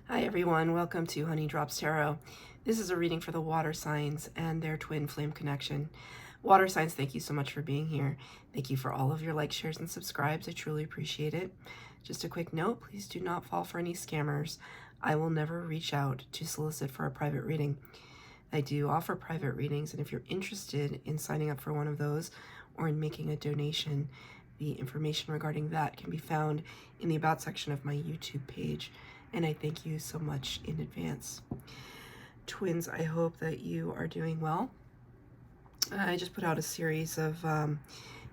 Hi everyone, welcome to Honey Drops Tarot. This is a reading for the water signs and their twin flame connection. Water signs, thank you so much for being here. Thank you for all of your likes, shares, and subscribes. I truly appreciate it. Just a quick note, please do not fall for any scammers. I will never reach out to solicit for a private reading. I do offer private readings, and if you're interested in signing up for one of those or in making a donation, the information regarding that can be found in the About section of my YouTube page, and I thank you so much in advance. Twins, I hope that you are doing well. I just put out a series of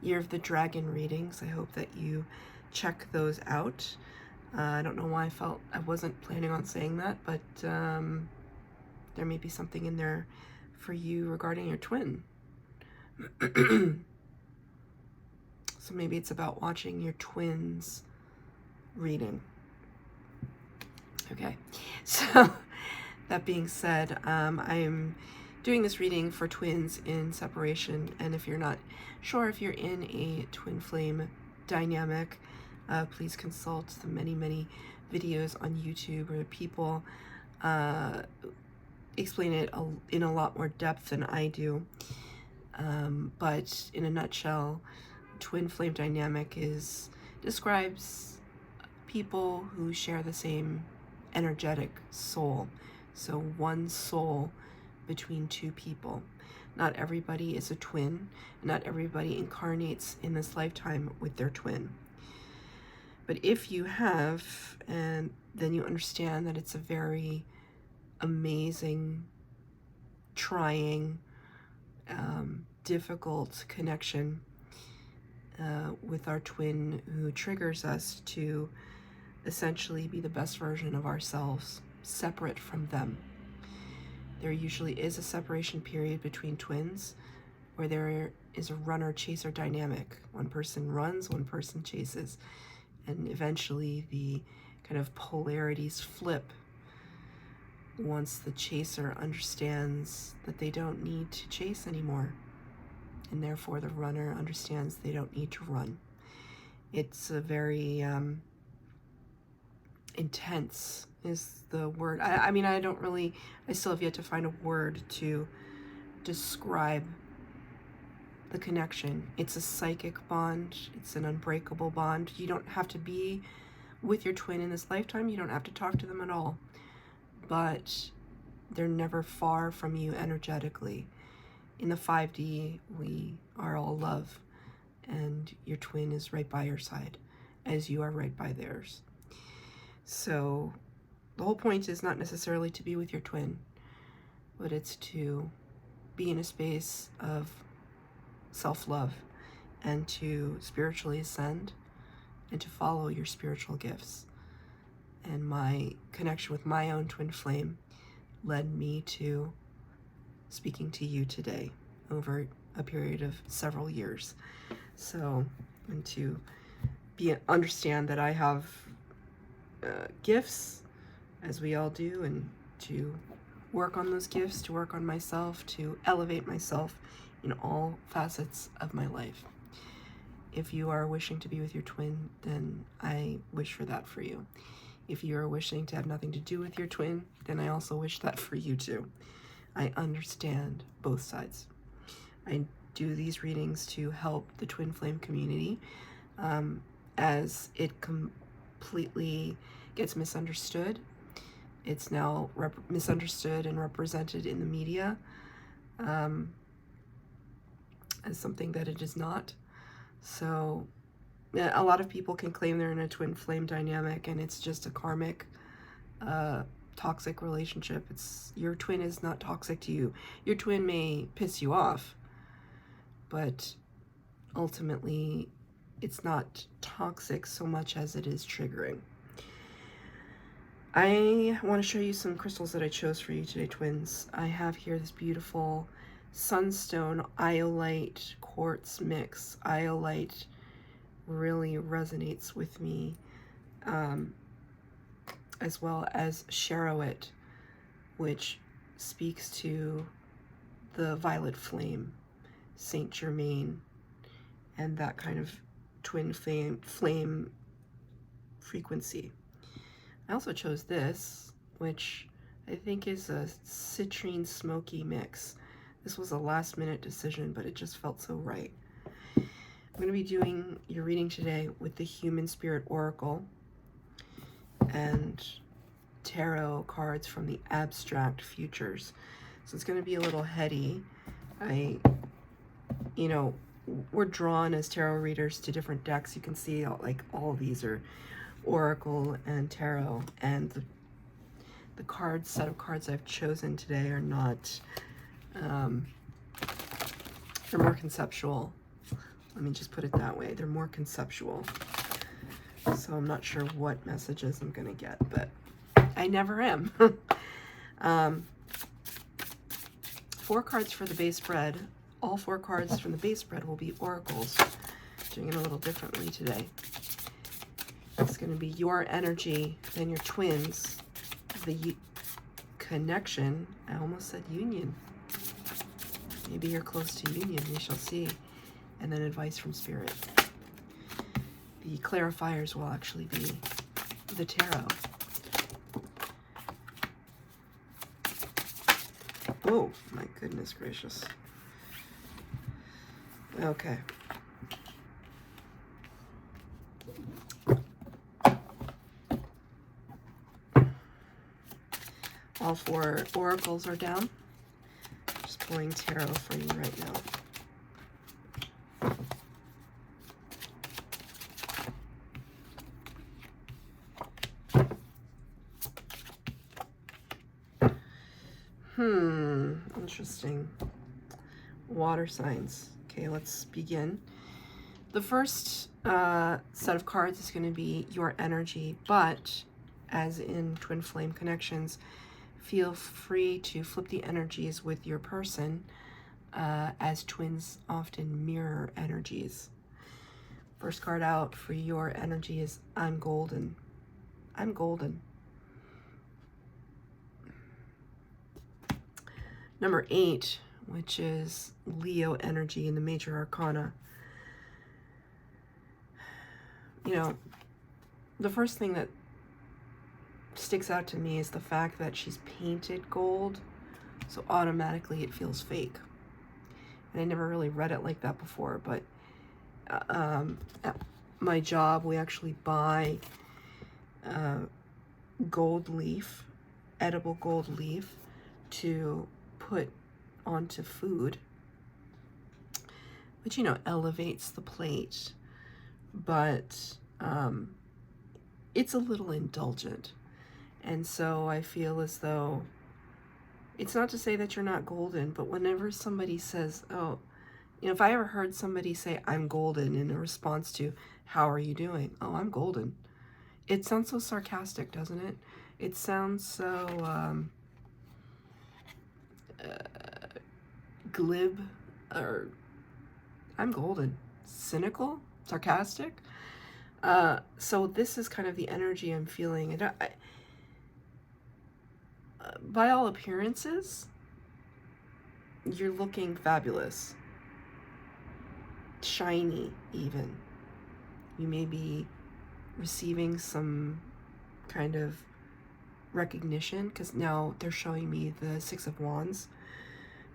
Year of the Dragon readings. I hope that you check those out. I don't know why I felt I wasn't planning on saying that, but there may be something in there for you regarding your twin. So maybe it's about watching your twins reading. Okay, so that being said, I'm doing this reading for twins in separation, and if you're not sure if you're in a twin flame dynamic, please consult the many videos on YouTube where people explain it in a lot more depth than I do. But in a nutshell, twin flame dynamic describes people who share the same energetic soul. So one soul between two people. Not everybody is a twin. Not everybody incarnates in this lifetime with their twin. But if you have, and then you understand that it's a very amazing, trying, difficult connection with our twin who triggers us to essentially be the best version of ourselves, separate from them. There usually is a separation period between twins where there is a runner-chaser dynamic. One person runs, one person chases, and eventually the kind of polarities flip once the chaser understands that they don't need to chase anymore, and therefore the runner understands they don't need to run. It's a very intense is the word. I mean, I still have yet to find a word to describe the connection. It's a psychic bond. It's an unbreakable bond. You don't have to be with your twin in this lifetime. You don't have to talk to them at all. But they're never far from you energetically. In the 5D, we are all love, and your twin is right by your side, as you are right by theirs. So the whole point is not necessarily to be with your twin, but it's to be in a space of self-love and to spiritually ascend and to follow your spiritual gifts. And my connection with my own twin flame led me to speaking to you today over a period of several years. So, and to understand that I have gifts, as we all do, and to work on those gifts, to work on myself, to elevate myself in all facets of my life. If you are wishing to be with your twin, then I wish for that for you. If you are wishing to have nothing to do with your twin, then I also wish that for you too. I understand both sides. I do these readings to help the twin flame community as it completely gets misunderstood. It's now misunderstood and represented in the media as something that it is not. So a lot of people can claim they're in a twin flame dynamic and it's just a karmic toxic relationship. Your twin is not toxic to you. Your twin may piss you off, but ultimately it's not toxic so much as it is triggering. I want to show you some crystals that I chose for you today, twins. I have here this beautiful sunstone iolite quartz mix. Iolite really resonates with me, as well as charoite, which speaks to the violet flame, Saint Germain, and that kind of twin flame frequency. I also chose this which I think is a citrine smoky mix. This was a last minute decision, but it just felt so right. I'm going to be doing your reading today with the Human Spirit Oracle and tarot cards from the Abstract Futures. So it's going to be a little heady. We're drawn as tarot readers to different decks. You can see all of these are Oracle and Tarot, and the set of cards I've chosen today are not, they're more conceptual. Let me just put it that way. They're more conceptual. So I'm not sure what messages I'm going to get, but I never am. 4 cards for the base spread. All 4 cards from the base spread will be oracles. Doing it a little differently today. It's going to be your energy, then your twins, the connection. I almost said union. Maybe you're close to union. We shall see. And then advice from Spirit. The clarifiers will actually be the tarot. Oh, my goodness gracious. Okay. All 4 oracles are down. Just pulling tarot for you right now. Interesting. Water signs. Okay, let's begin. The first set of cards is going to be your energy, but as in twin flame connections, feel free to flip the energies with your person, as twins often mirror energies. First card out for your energy is I'm golden. I'm golden. Number 8, which is Leo energy in the major arcana. The first thing that sticks out to me is the fact that she's painted gold, so automatically it feels fake. And I never really read it like that before, but at my job, we actually buy gold leaf, edible gold leaf, to put onto food, which elevates the plate, but it's a little indulgent. And so I feel as though, it's not to say that you're not golden, but whenever somebody says, oh, if I ever heard somebody say I'm golden in a response to how are you doing, oh, I'm golden, it sounds so sarcastic, doesn't it? It sounds so glib, or I'm golden, cynical, sarcastic. So this is kind of the energy I'm feeling. And by all appearances, you're looking fabulous, shiny even. You may be receiving some kind of recognition, because now they're showing me the 6 of Wands.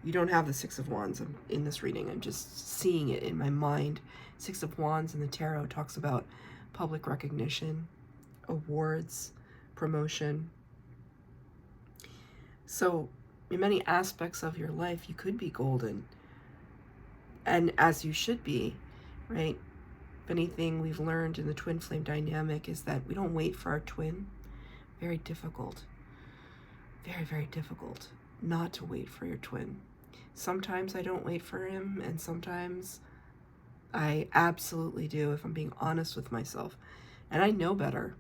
You don't have the 6 of Wands in this reading. I'm just seeing it in my mind. 6 of Wands in the tarot talks about public recognition, awards, promotion. So in many aspects of your life, you could be golden. And as you should be, right? If anything we've learned in the twin flame dynamic is that we don't wait for our twin. Very difficult. Very, very difficult not to wait for your twin. Sometimes I don't wait for him, and sometimes I absolutely do, if I'm being honest with myself. And I know better.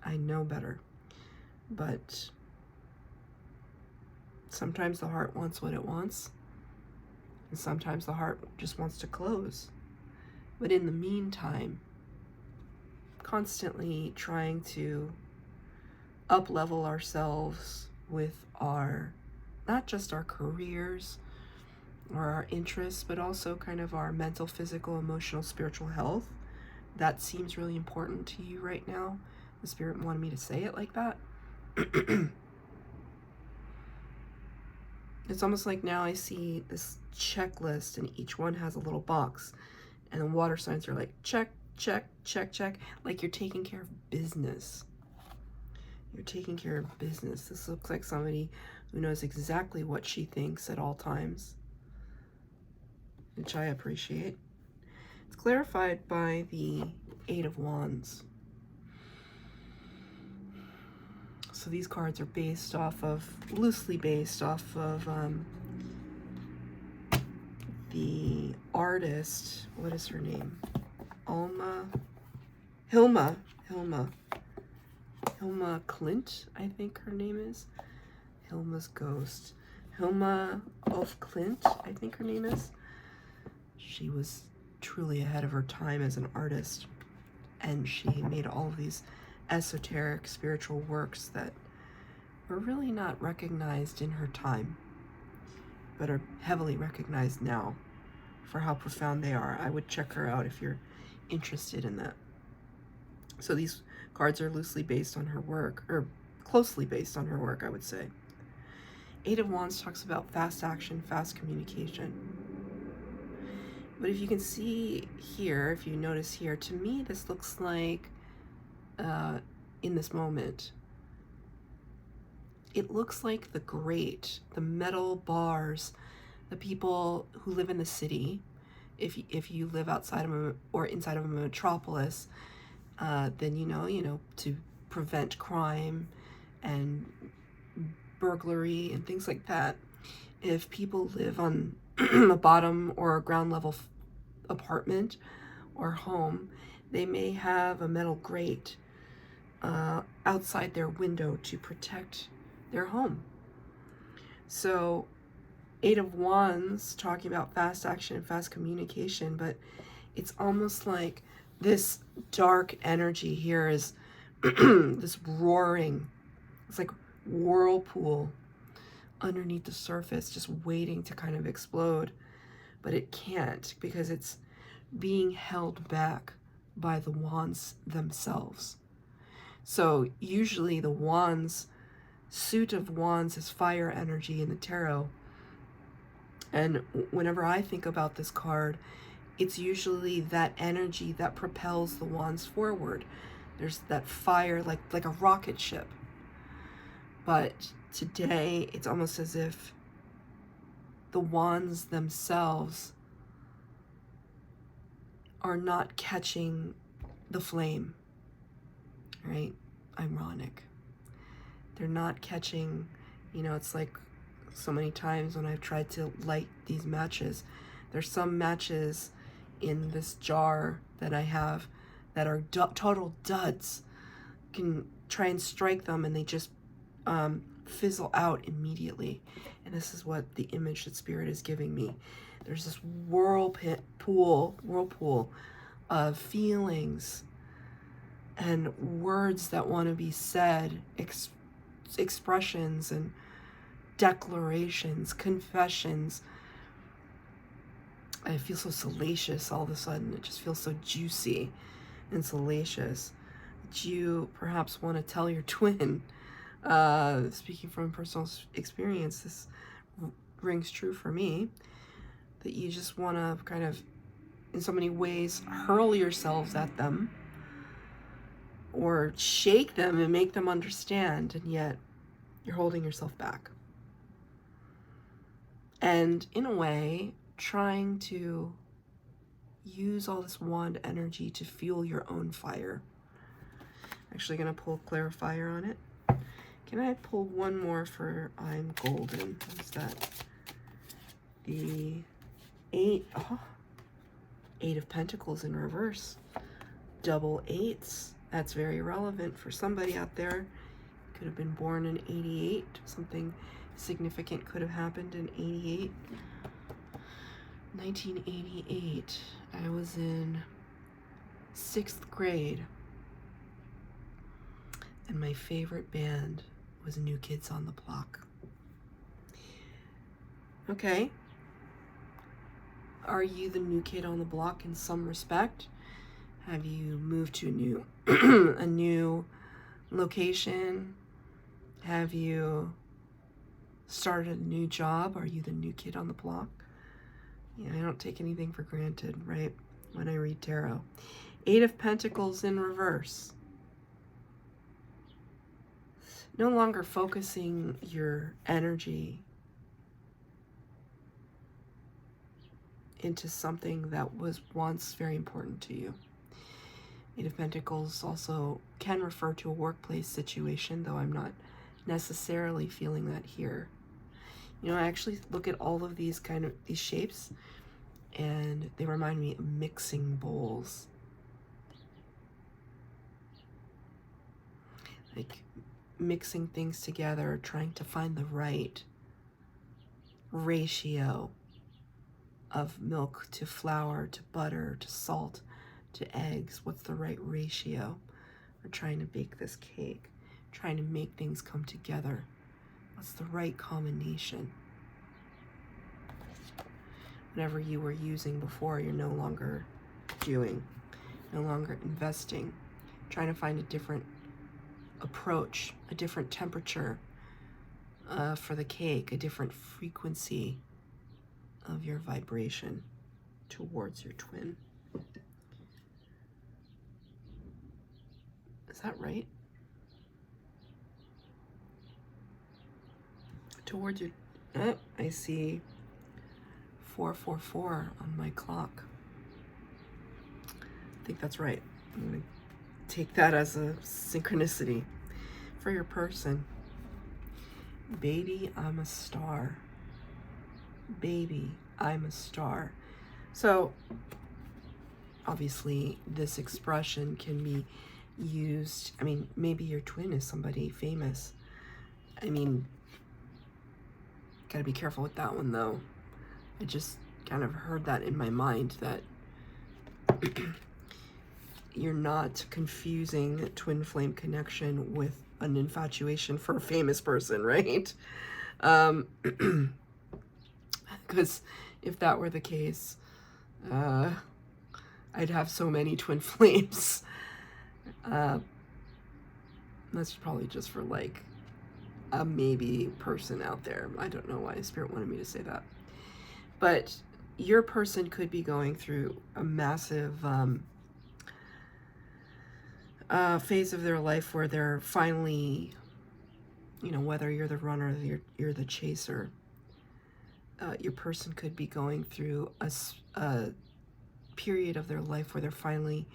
I know better. But sometimes the heart wants what it wants, and sometimes the heart just wants to close. But in the meantime, constantly trying to up-level ourselves with not just our careers or our interests, but also kind of our mental, physical, emotional, spiritual health. That seems really important to you right now. The Spirit wanted me to say it like that. It's almost like now I see this checklist and each one has a little box. And the water signs are like, check, check, check, check. Like you're taking care of business. You're taking care of business. This looks like somebody who knows exactly what she thinks at all times, which I appreciate. It's clarified by the Eight of Wands. So these cards are based off of, loosely based off of the artist, what is her name? Hilma Clint, I think her name is. Hilma's Ghost. Hilma of Clint, I think her name is. She was truly ahead of her time as an artist, and she made all of these esoteric spiritual works that were really not recognized in her time, but are heavily recognized now for how profound they are. I would check her out if you're interested in that. So these cards are loosely based on her work, or closely based on her work, I would say. Eight of Wands talks about fast action, fast communication. But if you can see here, if you notice here, to me this looks like, in this moment, it looks like the grate, the metal bars, the people who live in the city, if you live outside of or inside of a metropolis, then you know, to prevent crime and burglary and things like that. If people live on a bottom or a ground level apartment or home, they may have a metal grate outside their window to protect their home. So Eight of Wands talking about fast action and fast communication, but it's almost like this dark energy here is this roaring, it's like whirlpool underneath the surface, just waiting to kind of explode, but it can't because it's being held back by the wands themselves. So usually the wands, suit of wands is fire energy in the tarot. And whenever I think about this card, it's usually that energy that propels the wands forward. There's that fire, like a rocket ship. But today, it's almost as if the wands themselves are not catching the flame, right? Ironic. They're not catching, it's like so many times when I've tried to light these matches. There's some matches in this jar that I have that are total duds. You can try and strike them and they just fizzle out immediately. And this is what the image that Spirit is giving me. There's this whirlpool of feelings and words that want to be said, expressions and declarations, confessions. I feel so salacious all of a sudden. It just feels so juicy and salacious that you perhaps want to tell your twin. Speaking from personal experience, this rings true for me, that you just want to kind of, in so many ways, hurl yourselves at them or shake them and make them understand, and yet you're holding yourself back. And in a way, trying to use all this wand energy to fuel your own fire. Actually going to pull a clarifier on it. Can I pull one more for I'm Golden? What is that? The Eight of Pentacles in reverse. Double eights. That's very relevant for somebody out there. Could have been born in 88. Something significant could have happened in 88. 1988. I was in 6th grade. And my favorite band was New Kids on the Block. Okay. Are you the new kid on the block in some respect? Have you moved to a new a new location? Have you started a new job? Are you the new kid on the block? Yeah, I don't take anything for granted, right? When I read tarot. 8 of Pentacles in reverse. No longer focusing your energy into something that was once very important to you. 8 of Pentacles also can refer to a workplace situation, though I'm not necessarily feeling that here. You know, I actually look at all of these these shapes, and they remind me of mixing bowls. Like mixing things together, trying to find the right ratio of milk to flour to butter to salt to eggs. What's the right ratio? We're trying to bake this cake, trying to make things come together. What's the right combination? Whatever you were using before, you're no longer doing, no longer investing, trying to find a different approach, a different temperature for the cake, a different frequency of your vibration towards your twin. Is that right? Towards your, oh, I see 444 on my clock. I think that's right. I'm gonna take that as a synchronicity for your person. Baby, I'm a star. Baby, I'm a star. So obviously this expression can be used, I mean, maybe your twin is somebody famous. I mean, gotta be careful with that one though. I just kind of heard that in my mind, that you're not confusing twin flame connection with an infatuation for a famous person, right? Because if that were the case, I'd have so many twin flames. That's probably just for like a maybe person out there. I don't know why Spirit wanted me to say that. But your person could be going through a massive phase of their life where they're finally, you know, whether you're the runner or you're the chaser, your person could be going through a period of their life where they're finally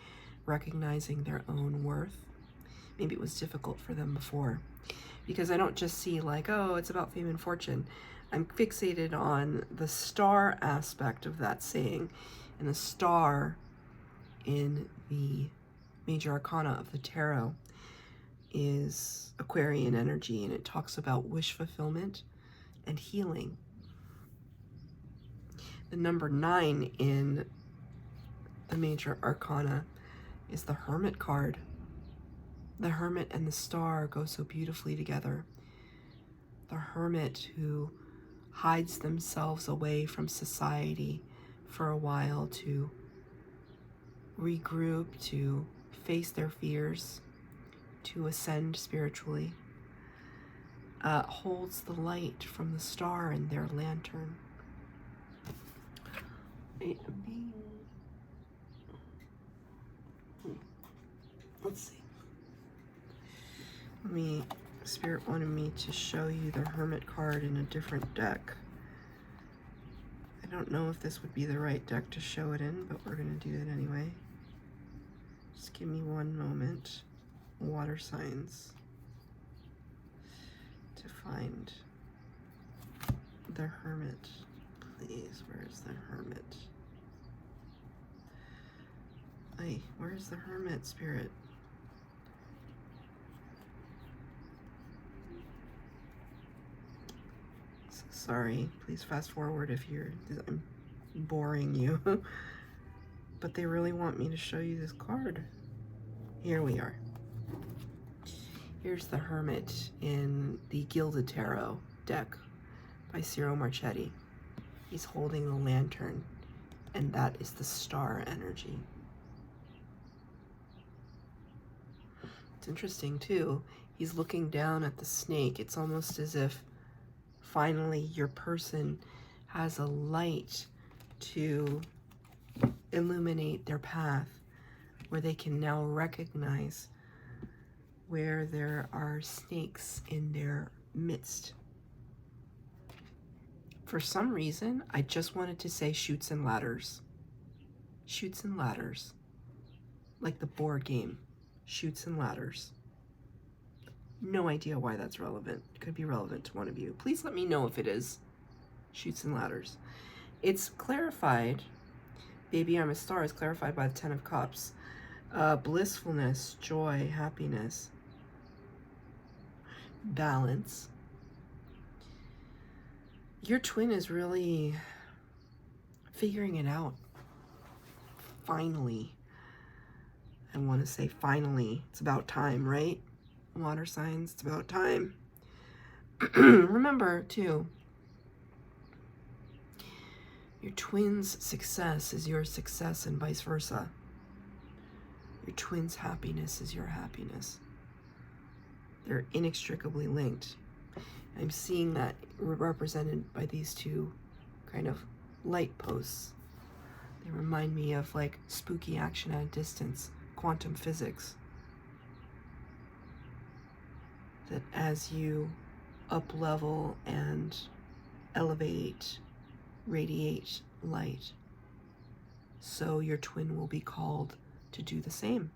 recognizing their own worth. Maybe it was difficult for them before, because I don't just see like, oh, it's about fame and fortune. I'm fixated on the star aspect of that saying, and the star in the major arcana of the tarot is Aquarian energy, and it talks about wish fulfillment and healing. The number 9 in the major arcana is the Hermit card. The Hermit and the star go so beautifully together. The Hermit who hides themselves away from society for a while to regroup, to face their fears, to ascend spiritually, holds the light from the star in their lantern. Let's see. Spirit wanted me to show you the Hermit card in a different deck. I don't know if this would be the right deck to show it in, but we're going to do it anyway. Just give me one moment. Water signs. To find the Hermit. Please, where's the Hermit? Hey, where's the Hermit, Spirit? Sorry, please fast forward if I'm boring you. But they really want me to show you this card. Here we are. Here's the Hermit in the Gilded Tarot deck by Ciro Marchetti. He's holding the lantern, and that is the star energy. It's interesting too. He's looking down at the snake. It's almost as if finally your person has a light to illuminate their path, where they can now recognize where there are snakes in their midst. For some reason, I just wanted to say Chutes and Ladders. Chutes and Ladders. Like the board game, Chutes and Ladders. No idea why that's relevant. It could be relevant to one of you. Please let me know if it is. Chutes and Ladders. It's clarified. Baby, I'm a Star is clarified by the Ten of Cups. Blissfulness, joy, happiness, balance. Your twin is really figuring it out. Finally. I want to say finally. It's about time, right? Water signs, it's about time. Remember, too, your twin's success is your success and vice versa. Your twin's happiness is your happiness. They're inextricably linked. I'm seeing that represented by these two kind of light posts. They remind me of like spooky action at a distance, quantum physics. That as you up-level and elevate, radiate light, so your twin will be called to do the same.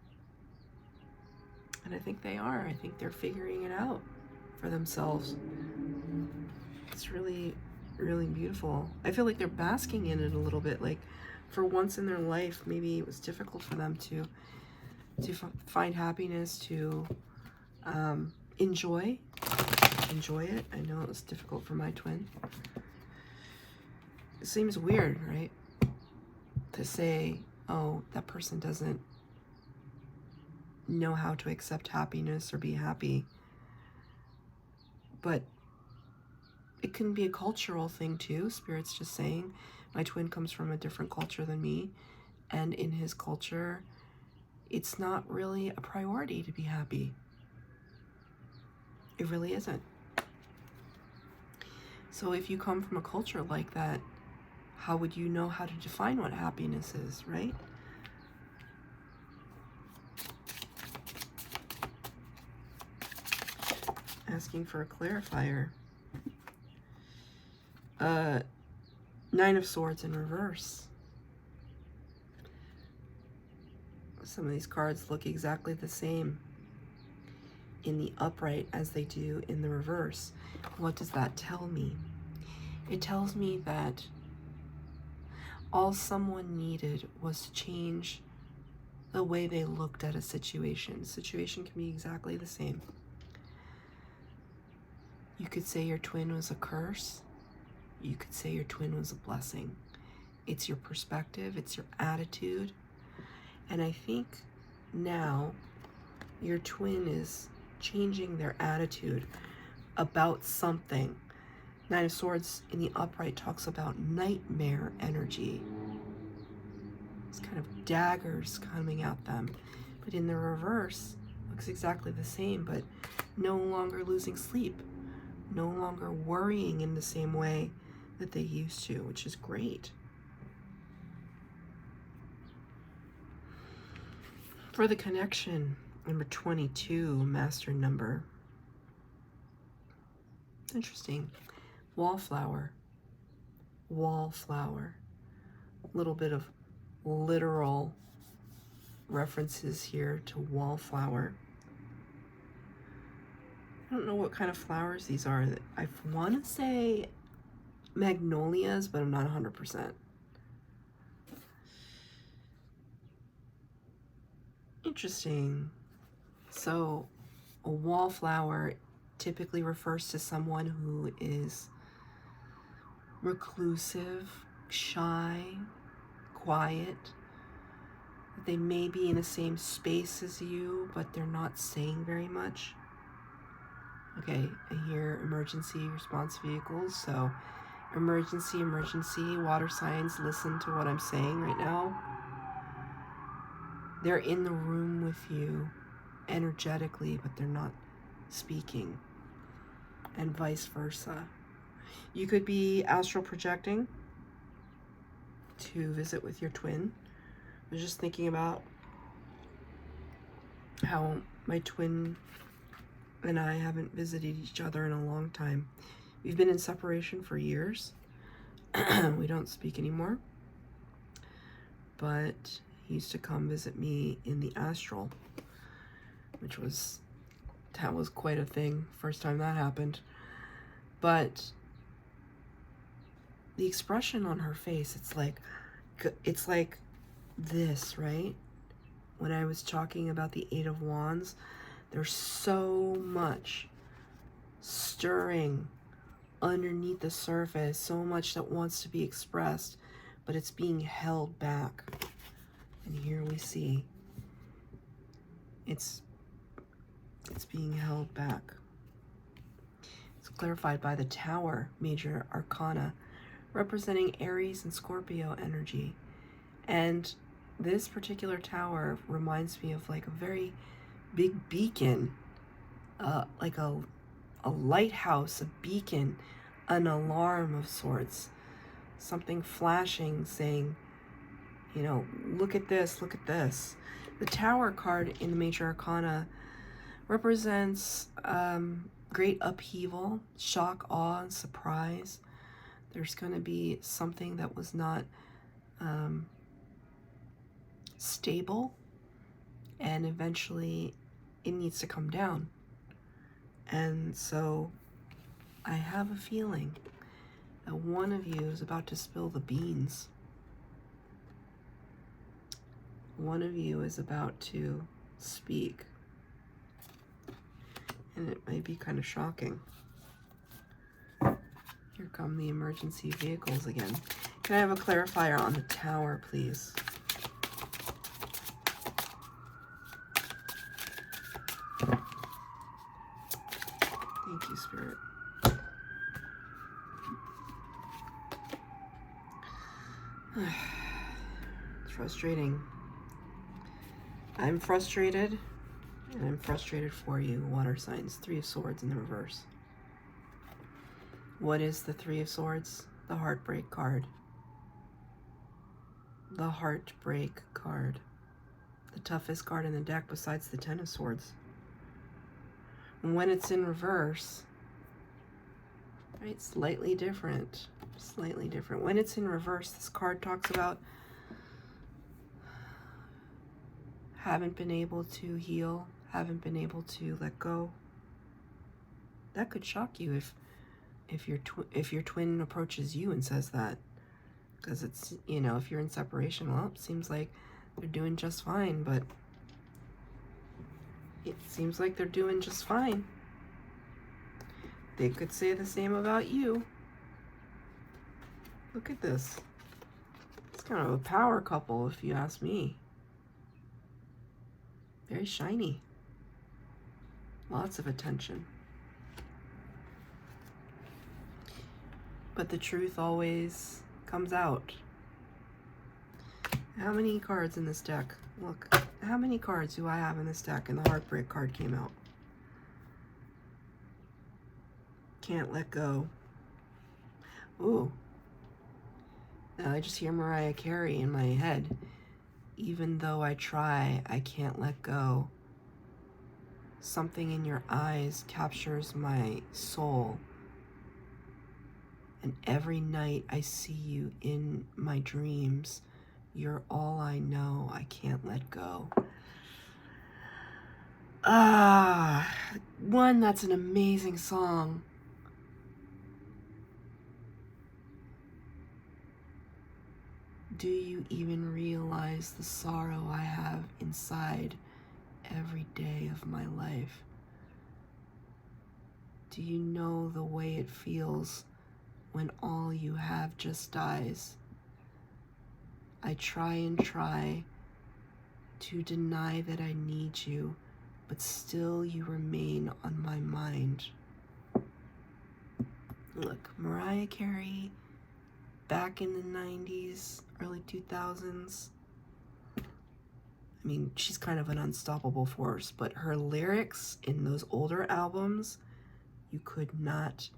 And I think they are. I think they're figuring it out for themselves. It's really, really beautiful. I feel like they're basking in it a little bit. Like for once in their life, maybe it was difficult for them to find happiness, to enjoy it. I know it was difficult for my twin. It seems weird, right? To say, oh, that person doesn't know how to accept happiness or be happy. But it can be a cultural thing too. Spirit's just saying, my twin comes from a different culture than me, and in his culture, it's not really a priority to be happy. It really isn't. So if you come from a culture like that, how would you know how to define what happiness is, right? Asking for a clarifier. Nine of Swords in reverse. Some of these cards look exactly the same in the upright as they do in the reverse. What does that tell me? It tells me that all someone needed was to change the way they looked at a situation. The situation can be exactly the same. You could say your twin was a curse. You could say your twin was a blessing. It's your perspective, it's your attitude. And I think now your twin is changing their attitude about something. Nine of Swords in the upright talks about nightmare energy. It's kind of daggers coming at them. But in the reverse, looks exactly the same, but no longer losing sleep, no longer worrying in the same way that they used to, which is great. For the connection, number 22, master number. Interesting. Wallflower. Wallflower. A little bit of literal references here to wallflower. I don't know what kind of flowers these are. I want to say magnolias, but I'm not 100%. Interesting. So a wallflower typically refers to someone who is reclusive, shy, quiet. They may be in the same space as you, but they're not saying very much. Okay, I hear emergency response vehicles, so emergency, water signs, listen to what I'm saying right now. They're in the room with you energetically, but they're not speaking, and vice versa. You could be astral projecting to visit with your twin. I was just thinking about how my twin and I haven't visited each other in a long time. We've been in separation for years. We don't speak anymore. But he used to come visit me in the astral, that was quite a thing, first time that happened. But the expression on her face, it's like this, right? When I was talking about the Eight of Wands, there's so much stirring underneath the surface, so much that wants to be expressed, but it's being held back. And here we see it's being held back. It's clarified by the Tower, major arcana, representing Aries and Scorpio energy. And this particular tower reminds me of like a very big beacon, like a lighthouse, a beacon, an alarm of sorts, something flashing saying, you know, look at this, look at this. The Tower card in the major arcana represents great upheaval, shock, awe, and surprise. There's going to be something that was not stable, and eventually it needs to come down. And so I have a feeling that one of you is about to spill the beans. One of you is about to speak. And it may be kind of shocking. Here come the emergency vehicles again. Can I have a clarifier on the Tower, please? Thank you, Spirit. It's frustrating. I'm frustrated, and I'm frustrated for you, water signs. Three of Swords in the reverse. What is the Three of Swords? The Heartbreak card. The Heartbreak card. The toughest card in the deck besides the Ten of Swords. And when it's in reverse, right, slightly different. Slightly different. When it's in reverse, this card talks about haven't been able to heal, haven't been able to let go. That could shock you if your twin approaches you and says that, because it's, you know, if you're in separation, well, it seems like they're doing just fine, but it seems like they're doing just fine. They could say the same about you. Look at this. It's kind of a power couple, if you ask me. Very shiny. Lots of attention. But the truth always comes out. How many cards in this deck? Look, how many cards do I have in this deck? And the Heartbreak card came out. Can't let go. Ooh. Now I just hear Mariah Carey in my head. Even though I try, I can't let go. Something in your eyes captures my soul. And every night I see you in my dreams. You're all I know. I can't let go. One, that's an amazing song. Do you even realize the sorrow I have inside every day of my life? Do you know the way it feels when all you have just dies? I try and try to deny that I need you, but still you remain on my mind. Look, Mariah Carey, back in the 90s, early 2000s, I mean, she's kind of an unstoppable force, but her lyrics in those older albums, you could not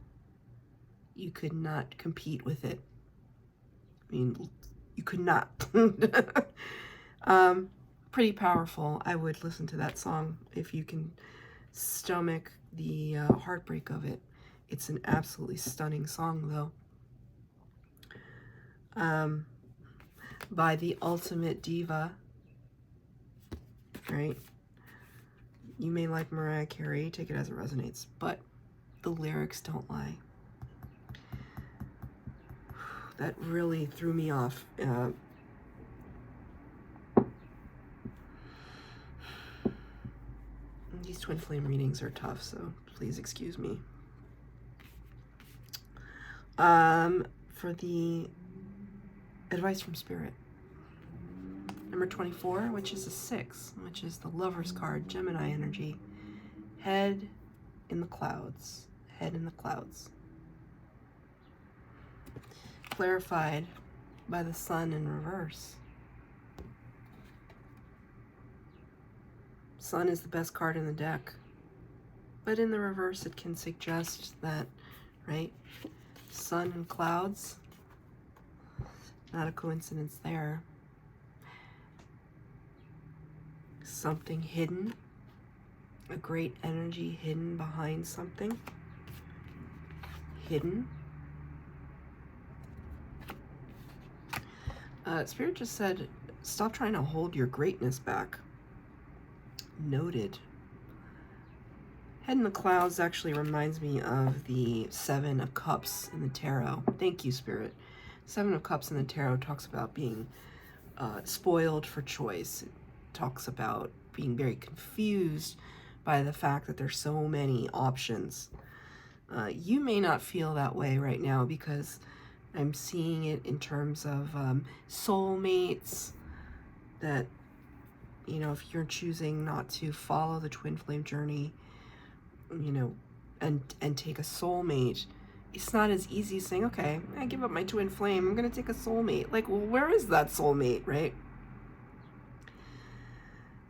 compete with it. I mean, you could not. Pretty powerful. I would listen to that song if you can stomach the heartbreak of it. It's an absolutely stunning song, though. By the ultimate diva, right? You may like Mariah Carey, take it as it resonates, but the lyrics don't lie. That really threw me off. These twin flame readings are tough, so please excuse me. For the advice from Spirit, number 24, which is a 6, which is the Lover's card, Gemini energy. Head in the clouds. Head in the clouds. Clarified by the Sun in reverse. Sun is the best card in the deck, but in the reverse it can suggest that, right? Sun and clouds, not a coincidence there. Something hidden, a great energy hidden behind something. Hidden. Spirit just said, stop trying to hold your greatness back. Noted. Head in the clouds actually reminds me of the 7 of Cups in the tarot. Thank you, Spirit. 7 of Cups in the tarot talks about being spoiled for choice. It talks about being very confused by the fact that there's so many options. You may not feel that way right now because I'm seeing it in terms of soulmates, that, you know, if you're choosing not to follow the twin flame journey, you know, and take a soulmate, it's not as easy as saying, okay, I give up my twin flame, I'm going to take a soulmate. Like, well, where is that soulmate, right?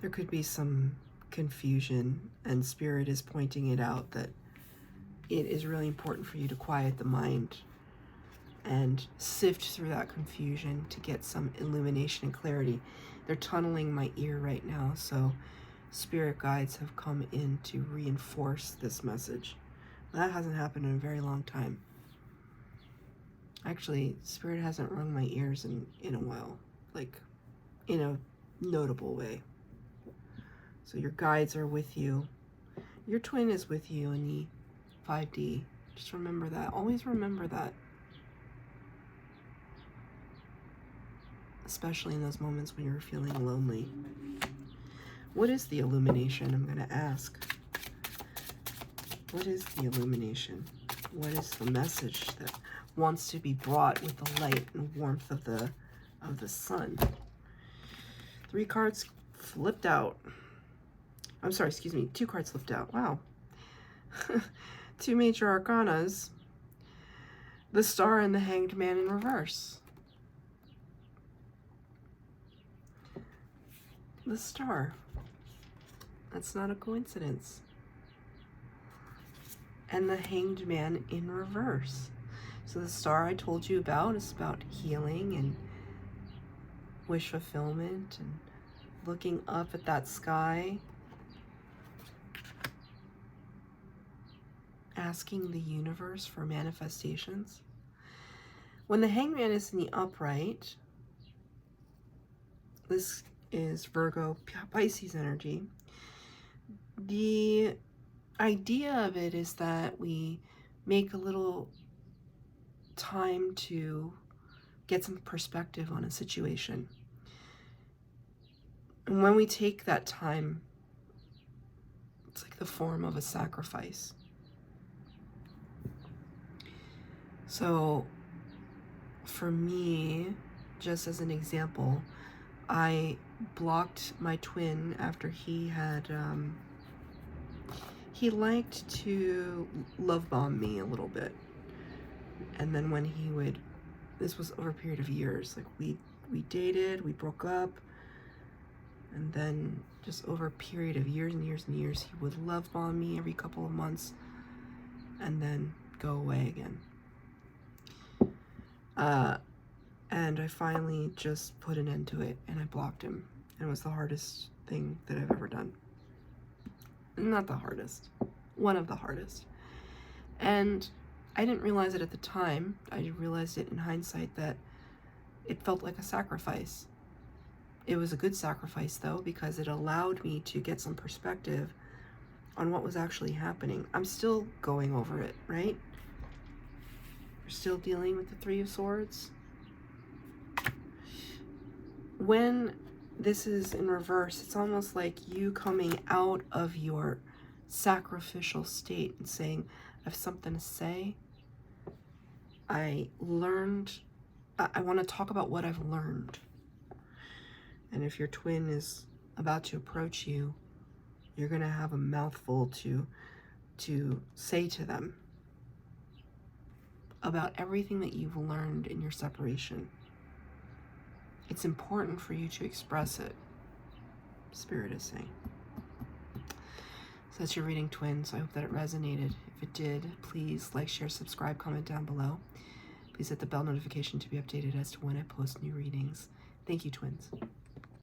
There could be some confusion, and Spirit is pointing it out that it is really important for you to quiet the mind and sift through that confusion to get some illumination and clarity. They're tunneling my ear right now, so Spirit guides have come in to reinforce this message. That hasn't happened in a very long time. Actually, Spirit hasn't rung my ears in a while, like in a notable way. So your guides are with you. Your twin is with you in the 5D. Just remember that. Always remember that. Especially in those moments when you're feeling lonely. What is the illumination? I'm going to ask. What is the illumination? What is the message that wants to be brought with the light and warmth of the sun? 3 cards flipped out. I'm sorry, excuse me. 2 cards flipped out. Wow. 2 major arcanas. The Star and the Hanged Man in reverse. The Star. That's not a coincidence. And the Hanged Man in reverse. So the Star I told you about is about healing and wish fulfillment and looking up at that sky, asking the universe for manifestations. When the Hanged Man is in the upright, this is Virgo Pisces energy. The idea of it is that we make a little time to get some perspective on a situation. And when we take that time, it's like the form of a sacrifice. So for me, just as an example, I blocked my twin after he had, he liked to love bomb me a little bit. And then when he would, this was over a period of years, like we dated, we broke up, And then just over a period of years and years and years, he would love bomb me every couple of months and then go away again. And I finally just put an end to it, and I blocked him. And it was the hardest thing that I've ever done. Not the hardest. One of the hardest. And I didn't realize it at the time. I realized it in hindsight that it felt like a sacrifice. It was a good sacrifice, though, because it allowed me to get some perspective on what was actually happening. I'm still going over it, right? We're still dealing with the Three of Swords. When this is in reverse, it's almost like you coming out of your sacrificial state and saying, I have something to say. I learned, I want to talk about what I've learned. And if your twin is about to approach you, you're going to have a mouthful to say to them about everything that you've learned in your separation. It's important for you to express it, Spirit is saying. So that's your reading, twins. I hope that it resonated. If it did, please like, share, subscribe, comment down below. Please hit the bell notification to be updated as to when I post new readings. Thank you, twins.